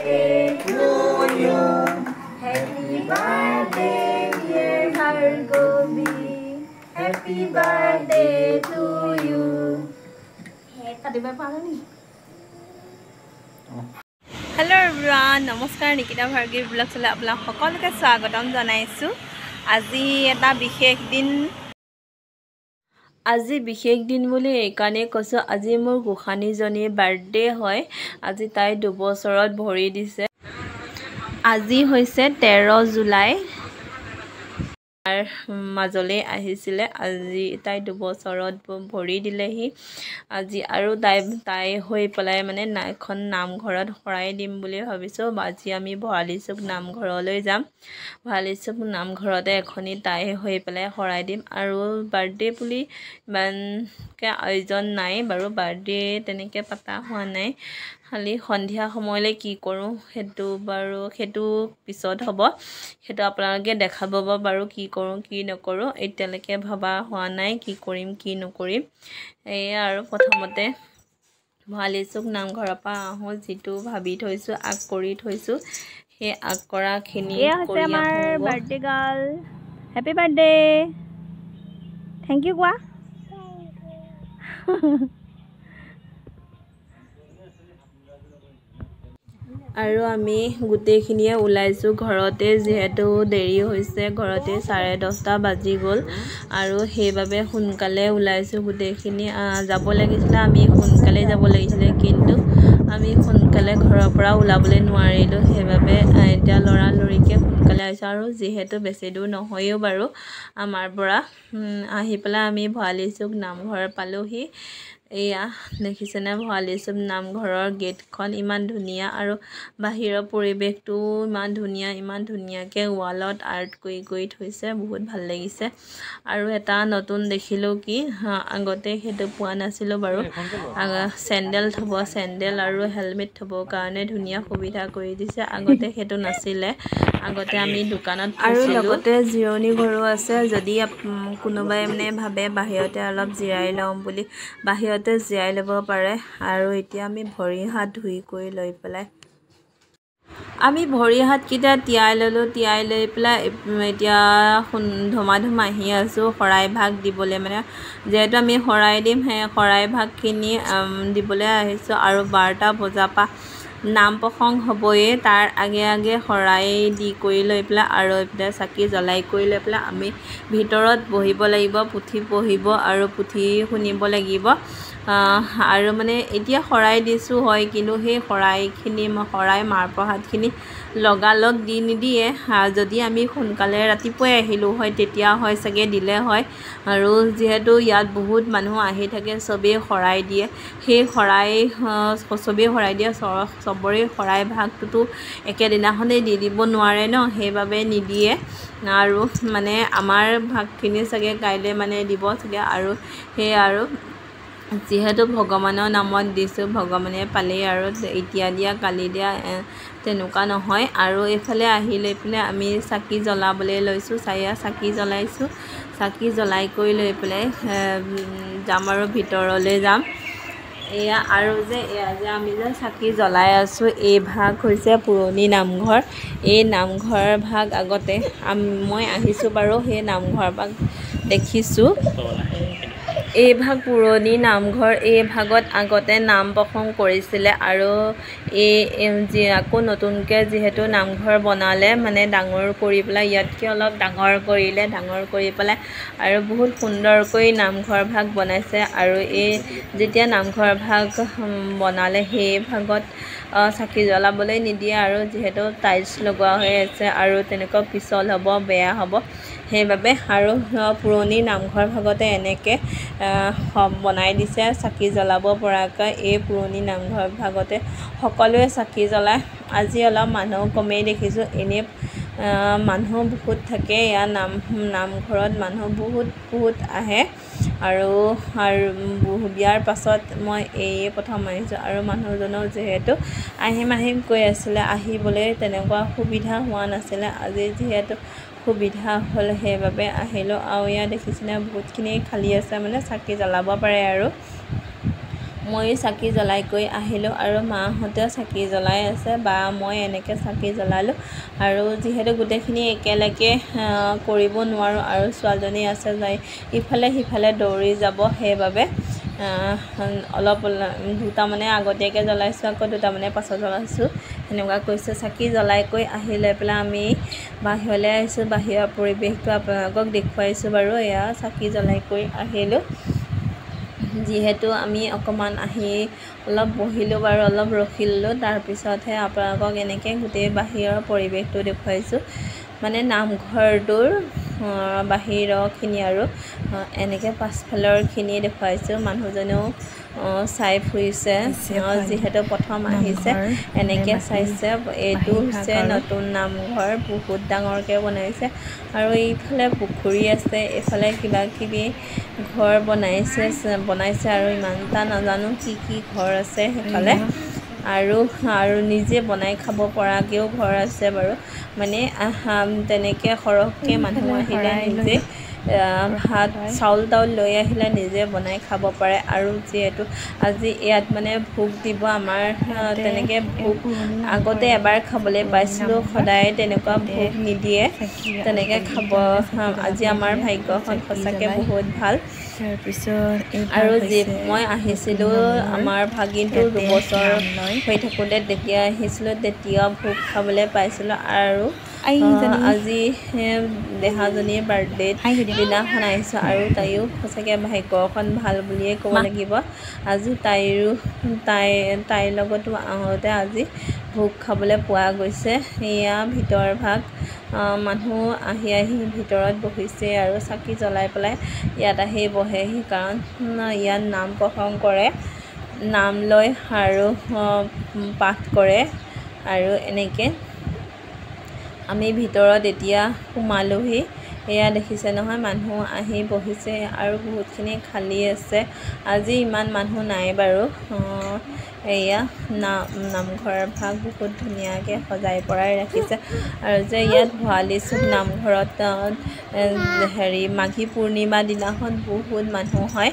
to you. Happy birthday, dear Bhargavi. Happy birthday to you. Hello everyone, নমস্কাৰ Nikita ভাৰ্গীৰ blog চলে আপোনাক সকলোকে স্বাগতম জনাইছো। আজি বিশেষ দিন বুলি এইকাৰণে কৈছো, আজি মোৰ গোসানীজনীৰ বাৰ্থডে হয়। আজি তাই 2 বছৰত ভৰি দিছে। আজি হৈছে 13 জুলাই। মাজলে আহিছিলে, আজি তাই 2 বছৰত ভৰি দিলেহি। আজি আৰু তাই হৈ পেলাই মানে এখন নামঘৰত শৰাই দিম বুলি ভাবিছোঁ। আজি আমি ভৰালিচুক নামঘৰলৈ যাম। ভৰালিচুক নামঘৰতে এখনি তাই হৈ পেলাই শৰাই দিম। আৰু বাৰ্থডে বুলি ইমানকৈ আয়োজন নাই বাৰু, বাৰ্থডে তেনেকৈ পতা হোৱা নাই। খালি সন্ধিয়া সময়লৈ কি কৰোঁ সেইটো পিছত হ'ব, সেইটো আপোনালোকে দেখাব বাৰু কি কৰোঁ কি নকৰোঁ। এতিয়ালৈকে ভবা হোৱা নাই কি কৰিম কি নকৰিম। এয়া আৰু প্ৰথমতে ভৰালিচুক নামঘৰৰ পৰা আহোঁ, যিটো ভাবি থৈছোঁ আগ কৰি থৈছোঁ, সেই আগ কৰাখিনি কৰি আমাৰ birthday girl. Happy birthday, thank you কোৱা। আৰু আমি গোটেইখিনিয়ে ওলাইছোঁ ঘৰতে, যিহেতু দেৰি হৈছে, ঘৰতে 10:30 বাজি গ'ল আৰু সেইবাবে সোনকালে ওলাইছোঁ গোটেইখিনি। যাব লাগিছিলে, আমি সোনকালে যাব লাগিছিলে, কিন্তু আমি সোনকালে ঘৰৰ পৰা ওলাবলৈ নোৱাৰিলোঁ। সেইবাবে এতিয়া লৰালৰিকৈ সোনকালে আহিছোঁ। আৰু যিহেতু বেছি দূৰ নহয়ও বাৰু আমাৰ পৰা, আহি পেলাই আমি ভৰালিচুক নামঘৰ পালোহি। এয়া দেখিছেনে ভৰালিচুক নামঘৰৰ গেটখন ইমান ধুনীয়া, আৰু বাহিৰৰ পৰিৱেশটোও ইমান ধুনীয়া, ইমান ধুনীয়াকৈ ৱালত আৰ্ট কৰি থৈছে, বহুত ভাল লাগিছে। আৰু এটা নতুন দেখিলোঁ কি, আগতে সেইটো পোৱা নাছিলোঁ বাৰু, চেণ্ডেল আৰু হেলমেট থ'বৰ কাৰণে ধুনীয়া সুবিধা কৰি দিছে। আগতে সেইটো নাছিলে, আগতে আমি দোকানত আৰু লগতে জিৰণি ঘৰো আছে। যদি কোনোবাই মানে ভাবে বাহিৰতে অলপ জিৰাই লওঁ বুলি, বাহিৰতে জিৰাই ল'ব পাৰে। আৰু এতিয়া আমি ভৰি হাত ধুই কৰি লৈ পেলাই আমি ভৰি হাতকেইটা তিয়াই ল'লোঁ। তিয়াই লৈ পেলাই এতিয়া ধুমা আহি আছোঁ শৰাই ভাগ দিবলৈ, মানে যিহেতু আমি শৰাই দিম, সেই শৰাই ভাগখিনি দিবলৈ আহিছোঁ। আৰু 12টা বজাৰ পৰা নাম প্ৰসংগ হ'বই, তাৰ আগে শৰাই দি কৰি লৈ পেলাই আৰু এইফালে চাকি জ্বলাই কৰি লৈ পেলাই আমি ভিতৰত বহিব লাগিব, পুথি পঢ়িব আৰু পুথি শুনিব লাগিব। আৰু মানে এতিয়া শৰাই দিছোঁ হয়, কিন্তু সেই শৰাই মাহ প্ৰসাদখিনি লগালগ দি নিদিয়ে। যদি আমি সোনকালে ৰাতিপুৱাই আহিলোঁ হয়, তেতিয়া হয় চাগে দিলে হয়। আৰু যিহেতু ইয়াত বহুত মানুহ আহি থাকে, চবেই শৰাই দিয়ে, সেই চবেই শৰাই দিয়ে, চবৰে শৰাই ভাগটোতো একেদিনাখনেই দি দিব নোৱাৰে ন, সেইবাবে নিদিয়ে। আৰু মানে আমাৰ ভাগখিনি চাগে কাইলৈ মানে দিব চাগে। আৰু সেয়ে আৰু যিহেতু ভগৱানৰ নামত দিছোঁ, ভগৱানে পালেই, আৰু এতিয়া দিয়া কালি দিয়া তেনেকুৱা নহয়। আৰু এইফালে আহি লৈ পেলাই আমি চাকি জ্বলাবলৈ লৈছোঁ, চাকি জ্বলাইছোঁ। চাকি জ্বলাই কৰি লৈ পেলাই যাম আৰু ভিতৰলৈ যাম। এয়া আৰু এয়া যে আমি যে চাকি জ্বলাই আছোঁ, এই ভাগ হৈছে পুৰণি নামঘৰ। এই নামঘৰ ভাগ আগতে মই আহিছোঁ বাৰু, সেই নামঘৰ ভাগ দেখিছোঁ। এই ভাগ পুৰণি নামঘৰ। এই ভাগত আগতে নাম প্ৰসংগ কৰিছিলে। আৰু আকৌ নতুনকৈ যিহেতু নামঘৰ বনালে, মানে ডাঙৰ কৰি পেলাই, ইয়াতকৈ অলপ ডাঙৰ কৰিলে, ডাঙৰ কৰি পেলাই আৰু বহুত সুন্দৰকৈ নামঘৰ ভাগ বনাইছে। আৰু যেতিয়া নামঘৰ ভাগ বনালে, সেই ভাগত চাকি জ্বলাবলৈ নিদিয়ে, আৰু যিহেতু টাইলছ লগোৱা হৈ আছে আৰু তেনেকুৱা পিছল হ'ব, বেয়া হ'ব, সেইবাবে আৰু পুৰণি নামঘৰ ভাগতে এনেকৈ বনাই দিছে চাকি জ্বলাব পৰাকৈ। এই পুৰণি নামঘৰ ভাগতে সকলোৱে চাকি জ্বলায়। আজি অলপ মানুহ কমেই দেখিছোঁ, এনেই মানুহ বহুত থাকে। ইয়াৰ নামঘৰত মানুহ বহুত আহে। আৰু বিয়াৰ পাছত মই প্ৰথম আহিছোঁ। আৰু মানুহজনক যিহেতু আহিম কৈ আছিলে, আহিবলৈ তেনেকুৱা সুবিধা হোৱা নাছিলে। আজি যিহেতু সুবিধা হ'ল, সেইবাবে আহিলোঁ। আৰু ইয়াত দেখিছেনে বহুতখিনি খালী আছে, মানে চাকি জ্বলাব পাৰে। আৰু মই চাকি জ্বলাই কৰি আহিলোঁ আৰু মাহঁতেও চাকি জ্বলাই আছে বা মই এনেকৈ চাকি জ্বলালোঁ আৰু যিহেতু গোটেইখিনি একেলগে কৰিব নোৱাৰোঁ আৰু ছোৱালীজনী আছে যাই ইফালে সিফালে দৌৰি যাব সেইবাবে অলপ দুটামানে আগতীয়াকৈ জ্বলাইছোঁ আকৌ দুটামানে পাছত জ্বলাইছোঁ সেনেকুৱা কৰিছোঁ চাকি জ্বলাই কৰি আহি লৈ পেলাই আমি বাহিৰলৈ আহিছোঁ বাহিৰৰ পৰিৱেশটো আপোনালোকক দেখুৱাইছোঁ বাৰু এয়া চাকি জ্বলাই কৰি আহিলোঁ যিহেতু আমি অকণমান আহি অলপ বহিলোঁ বাৰু অলপ ৰখিলোঁ তাৰপিছতহে আপোনালোকক এনেকৈ গোটেই বাহিৰৰ পৰিৱেশটো দেখুৱাইছোঁ মানে নামঘৰটোৰ বাহিৰৰখিনি আৰু এনেকৈ পাছফালৰখিনি দেখুৱাইছোঁ মানুহজনেও চাই ফুৰিছে যিহেতু প্ৰথম আহিছে এনেকৈ চাইছে এইটো হৈছে নতুন নামঘৰ বহুত ডাঙৰকৈ বনাইছে আৰু এইফালে পুখুৰী আছে এইফালে কিবা কিবি ঘৰ বনাইছে আৰু ইমান এটা নাজানো কি কি ঘৰ আছে সেইফালে আৰু নিজে বনাই খাব পৰাকৈও ঘৰ আছে বাৰু মানে তেনেকৈ সৰহকৈ মানুহ আহিলে নিজে ভাত চাউল তাউল লৈ আহিলে নিজে বনাই খাব পাৰে আৰু যিহেতু আজি ইয়াত মানে ভোগ দিব আমাৰ তেনেকৈ ভোগ আগতে এবাৰ খাবলৈ পাইছিলোঁ সদায় তেনেকুৱা ভোগ নিদিয়ে তেনেকৈ খাব আজি আমাৰ ভাগ্যখন সঁচাকৈ বহুত ভাল আৰু মই আহিছিলোঁ আমাৰ ভাগিনটোৰ 2 বছৰ হৈ থাকোঁতে তেতিয়া আহিছিলোঁ তেতিয়া ভোগ খাবলৈ পাইছিলোঁ আৰু আজি দেহাজনীৰ বাৰ্থডেত দিনাখন আহিছোঁ আৰু তাইও সঁচাকৈ ভাগ্যখন ভাল বুলিয়ে ক'ব লাগিব আজি তাইৰ লগতো আহোঁতে আজি ভোগ খাবলৈ পোৱা গৈছে এয়া ভিতৰ ভাগ মানুহ আহি ভিতৰত বহিছে আৰু চাকি জ্বলাই পেলাই ইয়াত আহি বহেহি কাৰণ ইয়াত নাম প্ৰসংগ কৰে নাম লয় আৰু পাঠ কৰে আৰু এনেকৈ আমি ভিতৰত এতিয়া সোমালোহি এয়া দেখিছে নহয় মানুহ আহি বহিছে আৰু বহুতখিনি খালী আছে আজি ইমান মানুহ নাই বাৰু এয়া নামঘৰৰ ভাগ বহুত ধুনীয়াকৈ সজাই পৰাই ৰাখিছে আৰু যে ইয়াত ভৰালি চুক নামঘৰত মাঘী পূৰ্ণিমা দিনাখন বহুত মানুহ হয়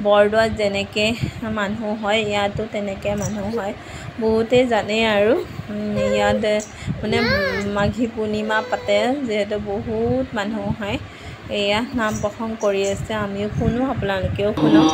বৰদোৱাত যেনেকৈ মানুহ হয় ইয়াতো তেনেকৈ মানুহ হয় বহুতেই জানে আৰু ইয়াত মানে মাঘী পূৰ্ণিমা পাতে যিহেতু বহুত মানুহ হয় এয়া নাম প্ৰসংগ কৰি আছে আমিও শুনো আপোনালোকেও শুনক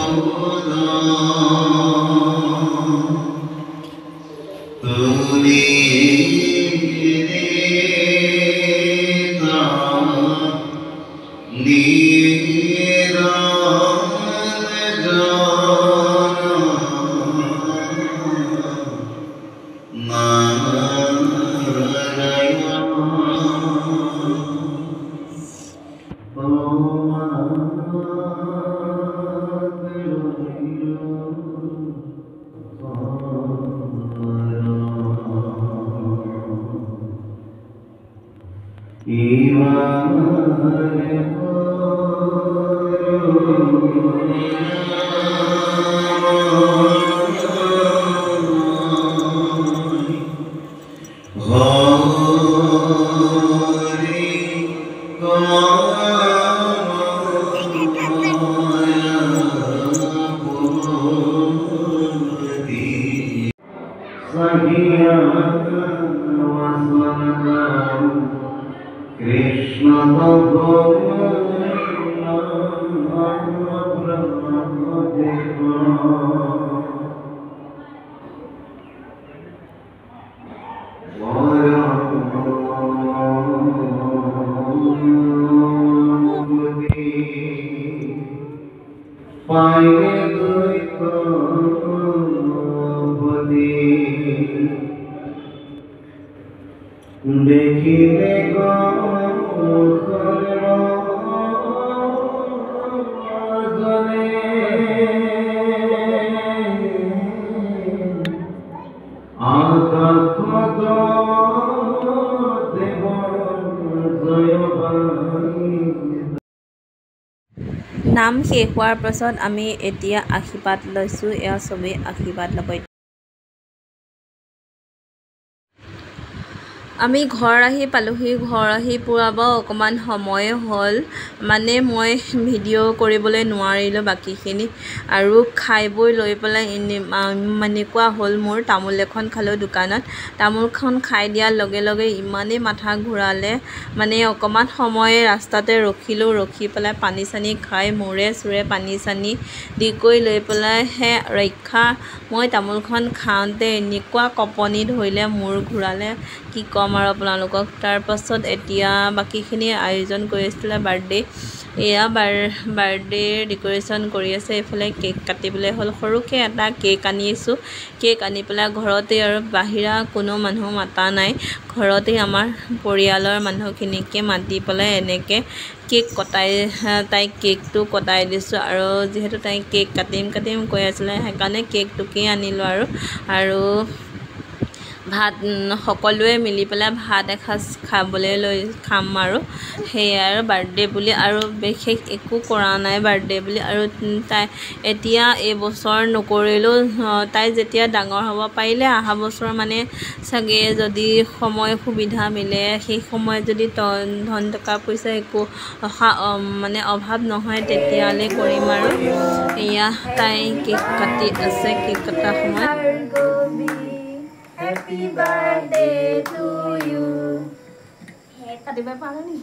নাম শেষ হোৱাৰ পাছত আমি এতিয়া আশীৰ্বাদ লৈছোঁ এয়া চবেই আশীৰ্বাদ ল'ব আমি ঘৰ আহি পালোহি ঘৰ আহি পুৰাব অকণমান সময় হ'ল মানে মই ভিডিঅ' কৰিবলৈ নোৱাৰিলোঁ বাকীখিনি আৰু খাই বৈ লৈ পেলাই এনেকুৱা হ'ল মোৰ তামোল এখন খালোঁ দোকানত তামোলখন খাই দিয়াৰ লগে লগে ইমানেই মাথা ঘূৰালে মানে অকণমান সময় ৰাস্তাতে ৰখিলোঁ ৰখি পেলাই পানী চানী খাই মূৰে চূৰে পানী চানী দি কৰি লৈ পেলাইহে ৰক্ষা মই তামোলখন খাওঁতে এনেকুৱা কঁপনি ধৰিলে মূৰ ঘূৰালে কি ক'ম আৰু আপোনালোকক তাৰপাছত এতিয়া বাকীখিনি আয়োজন কৰি আছিলে বাৰ্থডে এয়া বাৰ্থডেৰ ডেক'ৰেশ্যন কৰি আছে এইফালে কেক কাটিবলৈ হ'ল সৰুকৈ এটা কেক আনিছোঁ কেক আনি পেলাই ঘৰতে আৰু বাহিৰা কোনো মানুহ মাতা নাই ঘৰতে আমাৰ পৰিয়ালৰ মানুহখিনিকে মাতি পেলাই এনেকৈ কেক তাইক কেকটো কটাই দিছোঁ আৰু যিহেতু তাই কেক কাটিম কৈ আছিলে সেইকাৰণে কেকটোকেই আনিলোঁ আৰু ভাত সকলোৱে মিলি পেলাই ভাত এসাঁজ খাবলৈ খাম আৰু সেয়াই আৰু বাৰ্থডে বুলি আৰু বিশেষ একো কৰা নাই বাৰ্থডে বুলি আৰু তাই এতিয়া এইবছৰ নকৰিলেও তাই যেতিয়া ডাঙৰ হ'ব পাৰিলে অহা বছৰ মানে চাগে যদি সময় সুবিধা মিলে সেই সময়ত যদি ধন টকা পইচা একো মানে অভাৱ নহয় তেতিয়ালৈ কৰিম আৰু এয়া তাই কেক কাটি আছে কেক কটা সময়ত Happy birthday to you. Happy birthday.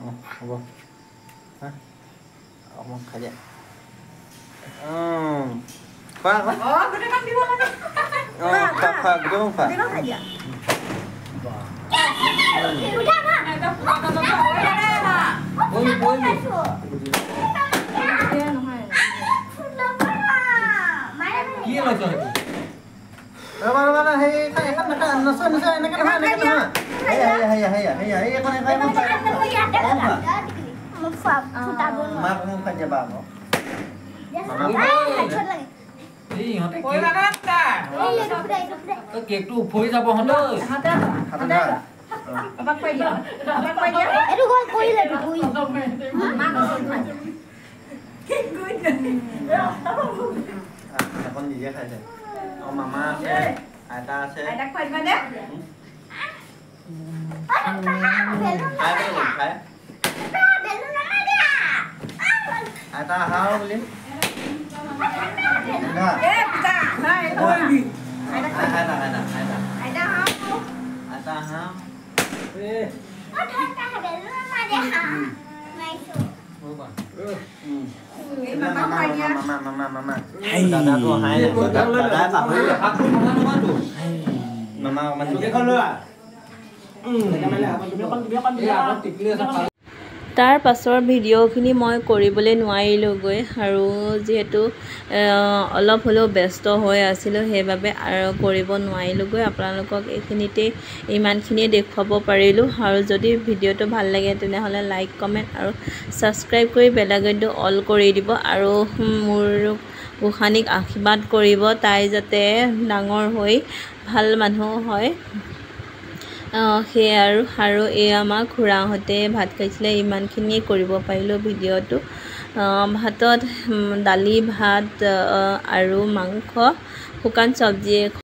Oh, apa? Hah? Apa aja? Pak. Oh, gede kan di mana nih? Oh, Pak, gede dong, Pak. Gede dong aja. Udah, Pak. Boleh. Gila tuh. Mana hei kan nasa nak hei kan Maaf mo kanya ba mo? Kek tu phối ra bao honda. Bác quay đi. Itu gua koi lah koi. Con gì vậy thầy? Ông mama sẽ, ai ta sẽ. Ai đã quay vào đấy? Ai cái gì phải? Ai ta hao đi? Nè. Này thôi. Ai ta hao? Ai đã hao? Ai ta hao? Mama. Dada tuh hai. Dada tak boleh. Aku mana tu? Mama masuk ke kalau. তাৰ পাছৰ ভিডিঅ'খিনি মই কৰিবলৈ নোৱাৰিলোঁগৈ আৰু যিহেতু অলপ হ'লেও ব্যস্ত হৈ আছিলোঁ সেইবাবে আৰু কৰিব নোৱাৰিলোঁগৈ আপোনালোকক এইখিনিতে ইমানখিনিয়ে দেখুৱাব পাৰিলোঁ আৰু যদি ভিডিঅ'টো ভাল লাগে তেনেহ'লে লাইক কমেণ্ট আৰু ছাবস্ক্ৰাইব কৰি বেল আইকনটো অল কৰি দিব আৰু মোৰ গোসানীক আশীৰ্বাদ কৰিব তাই যাতে ডাঙৰ হৈ ভাল মানুহ হয় সেয়াই আৰু এই আমাৰ খুৰাহঁতে ভাত খাইছিলে ইমানখিনিয়ে কৰিব পাৰিলোঁ ভিডিঅ'টো ভাতত দালি ভাত আৰু মাংস শুকান চব্জি